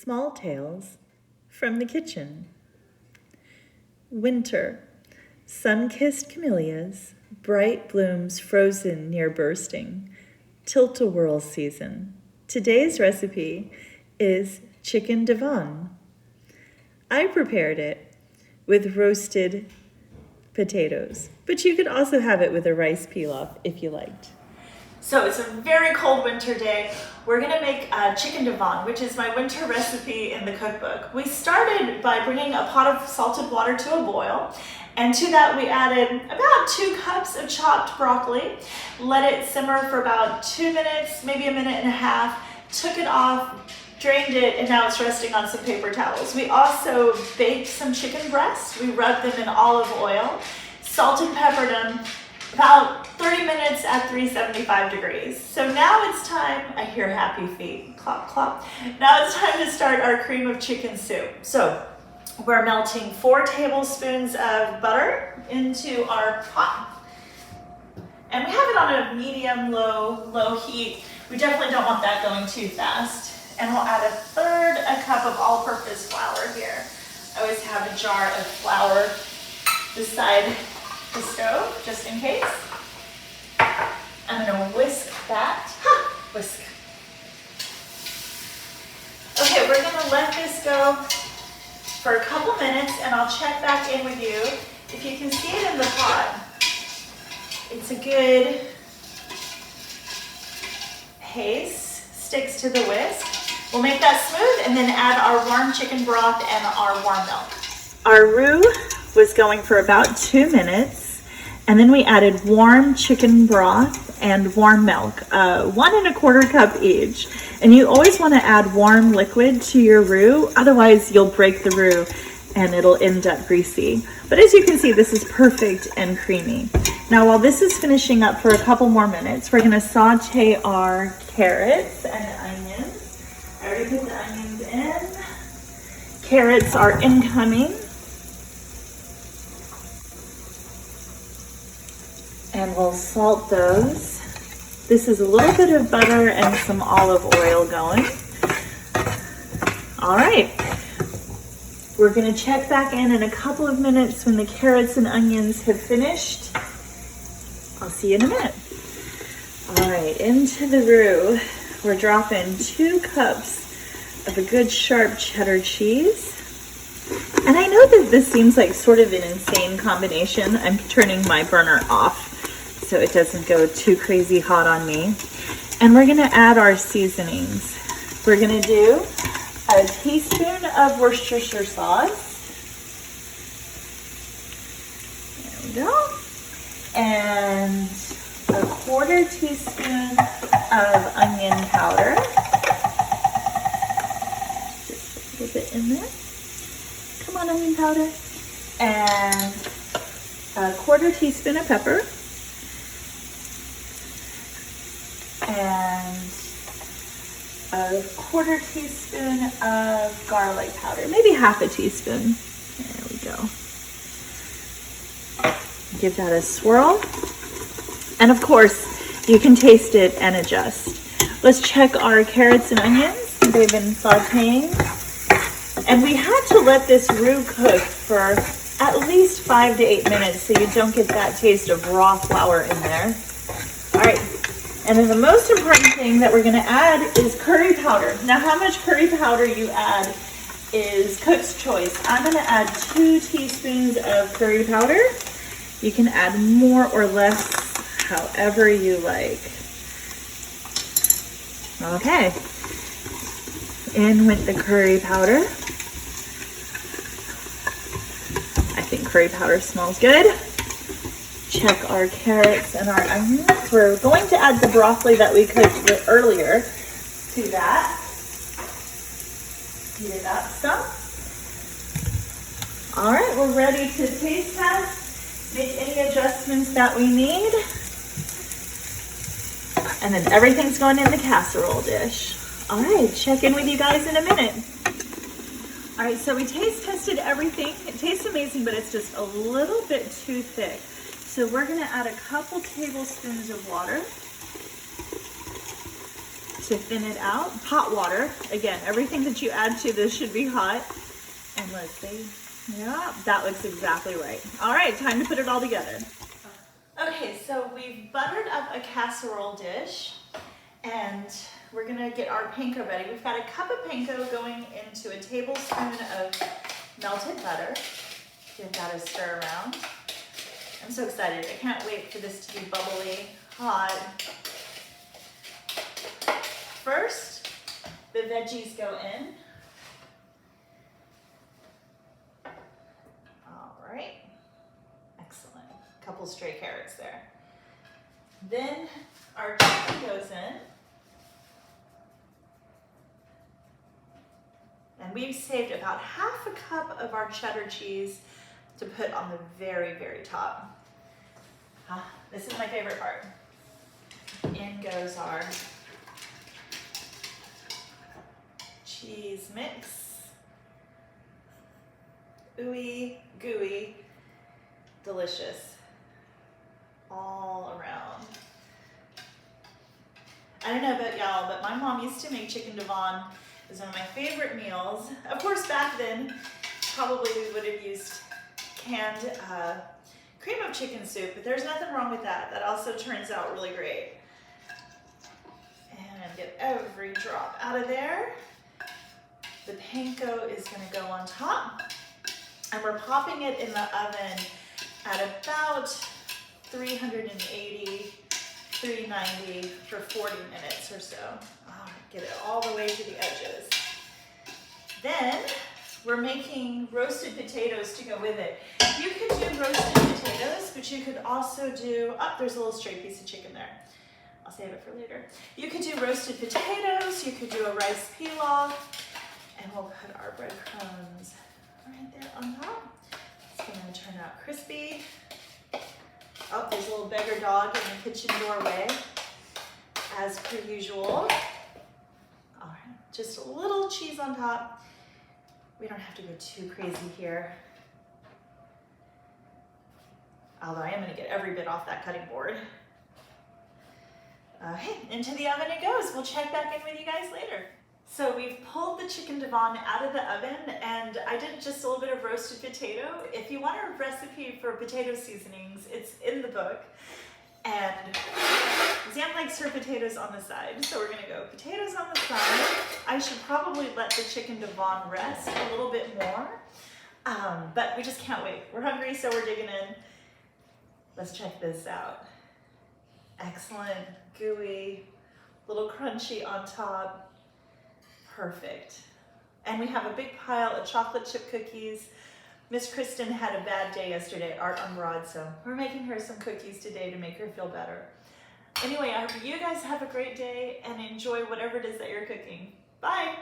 Small Tales from the Kitchen. Winter, sun-kissed camellias, bright blooms frozen near bursting, tilt-a-whirl season. Today's recipe is chicken divan. I prepared it with roasted potatoes, but you could also have it with a rice pilaf if you liked. So it's a very cold winter day. We're gonna make chicken divan, which is my winter recipe in the cookbook. We started by bringing a pot of salted water to a boil, and to that we added about 2 cups of chopped broccoli, let it simmer for about 2 minutes, maybe a minute and a half, took it off, drained it, and now it's resting on some paper towels. We also baked some chicken breasts. We rubbed them in olive oil, salt and peppered them, about 30 minutes at 375 degrees. So now it's time, I hear happy feet, clop, clop. Now it's time to start our cream of chicken soup. So we're melting 4 tablespoons of butter into our pot. And we have it on a medium, low heat. We definitely don't want that going too fast. And we'll add 1/3 cup of all-purpose flour here. I always have a jar of flour beside the stove, just in case. I'm gonna whisk that. Whisk. Okay, we're gonna let this go for a couple minutes and I'll check back in with you. If you can see it in the pot, it's a good paste, sticks to the whisk. We'll make that smooth and then add our warm chicken broth and our warm milk. Our roux was going for about 2 minutes, and then we added warm chicken broth and warm milk, 1 1/4 cup each. And you always want to add warm liquid to your roux, otherwise you'll break the roux and it'll end up greasy. But as you can see, this is perfect and creamy. Now while this is finishing up for a couple more minutes, we're going to saute our carrots and onions. I already put the onions in. Carrots are incoming. And we'll salt those. This is a little bit of butter and some olive oil going. All right. We're gonna check back in a couple of minutes when the carrots and onions have finished. I'll see you in a minute. All right, into the roux, we're dropping 2 cups of a good sharp cheddar cheese. And I know that this seems like sort of an insane combination. I'm turning my burner off so it doesn't go too crazy hot on me. And we're gonna add our seasonings. We're gonna do a teaspoon of Worcestershire sauce. There we go. And a 1/4 teaspoon of onion powder. Just a little bit in there. Come on, onion powder. And a 1/4 teaspoon of pepper. And a 1/4 teaspoon of garlic powder, maybe 1/2 teaspoon. There we go. Give that a swirl. And of course, you can taste it and adjust. Let's check our carrots and onions. They've been sauteing. And we had to let this roux cook for at least 5 to 8 minutes so you don't get that taste of raw flour in there. All right. And then the most important thing that we're gonna add is curry powder. Now how much curry powder you add is cook's choice. I'm gonna add 2 teaspoons of curry powder. You can add more or less, however you like. Okay, in with the curry powder. I think curry powder smells good. Check our carrots and our onions. We're going to add the broccoli that we cooked earlier to that. Heat it up some. All right, we're ready to taste test. Make any adjustments that we need. And then everything's going in the casserole dish. All right, check in with you guys in a minute. All right, so we taste tested everything. It tastes amazing, but it's just a little bit too thick. So we're gonna add a couple tablespoons of water to thin it out. Hot water. Again, everything that you add to this should be hot. And let's see. Yeah, that looks exactly right. All right, time to put it all together. Okay, so we've buttered up a casserole dish and we're gonna get our panko ready. We've got a cup of panko going into a tablespoon of melted butter. Give that a stir around. I'm so excited. I can't wait for this to be bubbly, hot. First, the veggies go in. All right, excellent. A couple stray carrots there. Then our chicken goes in. And we've saved about half a cup of our cheddar cheese to put on the very, very top. This is my favorite part. In goes our cheese mix. Ooey, gooey, delicious. All around. I don't know about y'all, but my mom used to make chicken Divan. It was one of my favorite meals. Of course, back then, probably we would have used canned cream of chicken soup, but there's nothing wrong with that. That also turns out really great. And get every drop out of there. The panko is gonna go on top. And we're popping it in the oven at about 380, 390 for 40 minutes or so. Get it all the way to the edges. Then we're making roasted potatoes to go with it. You could do roasted potatoes, but you could also do, there's a little stray piece of chicken there. I'll save it for later. You could do roasted potatoes, you could do a rice pilaf, and we'll put our breadcrumbs right there on top. It's gonna turn out crispy. Oh, there's a little beggar dog in the kitchen doorway, as per usual. All right, just a little cheese on top. We don't have to go too crazy here. Although I am gonna get every bit off that cutting board. Okay, into the oven it goes. We'll check back in with you guys later. So we've pulled the chicken Divan out of the oven and I did just a little bit of roasted potato. If you want a recipe for potato seasonings, it's in the book. And Zan likes her potatoes on the side. So we're gonna go potatoes on the side. I should probably let the chicken Divan rest a little bit more. But we just can't wait. We're hungry, so we're digging in. Let's check this out. Excellent, gooey, little crunchy on top. Perfect. And we have a big pile of chocolate chip cookies. Miss Kristen had a bad day yesterday, art on Broad, so we're making her some cookies today to make her feel better. Anyway, I hope you guys have a great day and enjoy whatever it is that you're cooking. Bye.